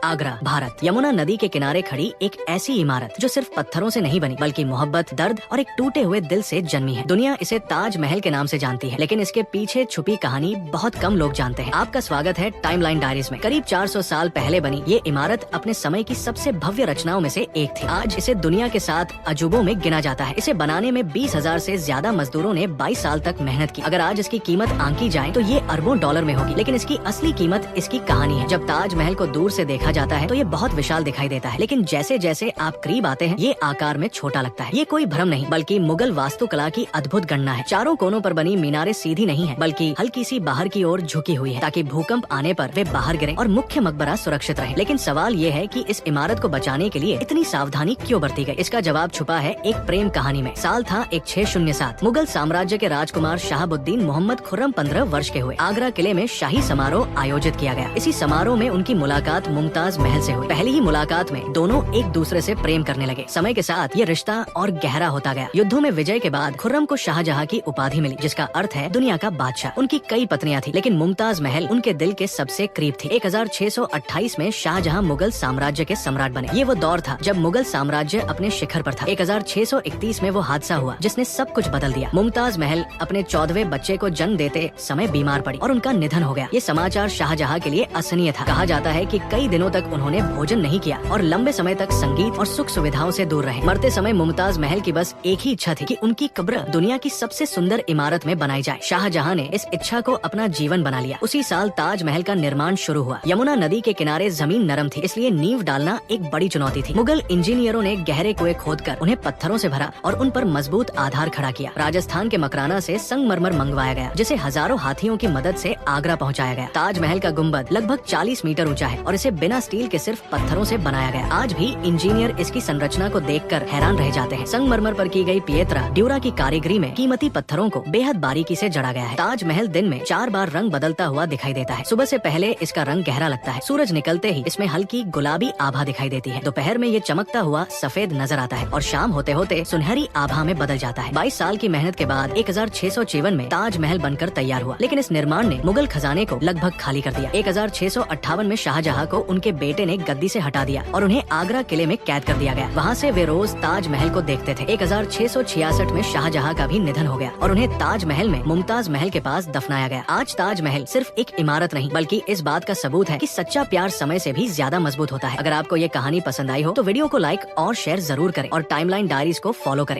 आगरा, भारत। यमुना नदी के किनारे खड़ी एक ऐसी इमारत जो सिर्फ पत्थरों से नहीं बनी बल्कि मोहब्बत, दर्द और एक टूटे हुए दिल से जन्मी है। दुनिया इसे ताजमहल के नाम से जानती है, लेकिन इसके पीछे छुपी कहानी बहुत कम लोग जानते हैं। आपका स्वागत है टाइमलाइन डायरीज में। करीब 400 साल पहले बनी ये इमारत अपने समय की सबसे भव्य रचनाओं में से एक थी। आज इसे दुनिया के 7 अजूबों में गिना जाता है। इसे बनाने में 20,000 से ज्यादा मजदूरों ने 22 साल तक मेहनत की। अगर आज इसकी कीमत आंकी जाए तो ये अरबों डॉलर में होगी, लेकिन इसकी असली कीमत इसकी कहानी है। जब ताजमहल को दूर से देखा जाता है तो ये बहुत विशाल दिखाई देता है, लेकिन जैसे जैसे आप करीब आते हैं ये आकार में छोटा लगता है। ये कोई भ्रम नहीं बल्कि मुगल वास्तुकला की अद्भुत गणना है। चारों कोनों पर बनी मीनारें सीधी नहीं है बल्कि हल्की सी बाहर की ओर झुकी हुई है, ताकि भूकंप आने पर वे बाहर गिरें और मुख्य मकबरा सुरक्षित रहे। लेकिन सवाल ये है कि इस इमारत को बचाने के लिए इतनी सावधानी क्यों बरती गई? इसका जवाब छुपा है एक प्रेम कहानी में। साल था 1607। मुगल साम्राज्य के राजकुमार शहाबुद्दीन मोहम्मद खुर्रम 15 वर्ष के हुए। आगरा किले में शाही समारोह आयोजित किया गया। इसी समारोह में उनकी मुलाकात मुमताज महल से हुई। पहली ही मुलाकात में दोनों एक दूसरे से प्रेम करने लगे। समय के साथ ये रिश्ता और गहरा होता गया। युद्धों में विजय के बाद खुर्रम को शाहजहां की उपाधि मिली, जिसका अर्थ है दुनिया का बादशाह। उनकी कई पत्नियां थी, लेकिन मुमताज महल उनके दिल के सबसे करीब थी। 1628 में शाहजहां मुगल साम्राज्य के सम्राट बने। ये वो दौर था जब मुगल साम्राज्य अपने शिखर पर था। 1631 में वो हादसा हुआ जिसने सब कुछ बदल दिया। मुमताज महल अपने 14वें बच्चे को जन्म देते समय बीमार पड़ी और उनका निधन हो गया। ये समाचार शाहजहां के लिए असहनीय था। कहा जाता है कि कई दिनों तक उन्होंने भोजन नहीं किया और लंबे समय तक संगीत और सुख सुविधाओं से दूर रहे। मरते समय मुमताज महल की बस एक ही इच्छा थी कि उनकी कब्र दुनिया की सबसे सुंदर इमारत में बनाई जाए। शाहजहां ने इस इच्छा को अपना जीवन बना लिया। उसी साल ताजमहल का निर्माण शुरू हुआ। यमुना नदी के किनारे जमीन नरम थी, इसलिए नींव डालना एक बड़ी चुनौती थी। मुगल इंजीनियरों ने गहरे कुएं खोदकर उन्हें पत्थरों से भरा और उन पर मजबूत आधार खड़ा किया। राजस्थान के मकराना से संगमरमर मंगवाया गया, जिसे हजारों हाथियों की मदद से आगरा पहुंचाया गया। ताजमहल का गुंबद लगभग 40 मीटर ऊंचा है और इसे बिना स्टील के सिर्फ पत्थरों से बनाया गया। आज भी इंजीनियर इसकी संरचना को देखकर हैरान रह जाते हैं। संगमरमर पर की गई पिएत्रा ड्यूरा की कारीगरी में कीमती पत्थरों को बेहद बारीकी से जड़ा गया है। ताजमहल दिन में 4 बार रंग बदलता हुआ दिखाई देता है। सुबह से पहले इसका रंग गहरा लगता है। सूरज निकलते ही इसमें हल्की गुलाबी आभा दिखाई देती है। दोपहर में ये चमकता हुआ सफेद नजर आता है और शाम होते होते सुनहरी आभा में बदल जाता है। 22 साल की मेहनत के बाद 1654 में ताजमहल बनकर तैयार हुआ, लेकिन इस निर्माण ने मुगल खजाने को लगभग खाली कर दिया। 1658 में शाहजहां को उनके बेटे ने गद्दी से हटा दिया और उन्हें आगरा किले में कैद कर दिया गया। वहाँ से वे रोज ताजमहल को देखते थे। 1666 में शाहजहां का भी निधन हो गया और उन्हें ताजमहल में मुमताज महल के पास दफनाया गया। आज ताजमहल सिर्फ एक इमारत नहीं बल्कि इस बात का सबूत है कि सच्चा प्यार समय से भी ज्यादा मजबूत होता है। अगर आपको ये कहानी पसंद आई हो तो वीडियो को लाइक और शेयर जरूर करें और टाइमलाइन डायरीज को फॉलो करें।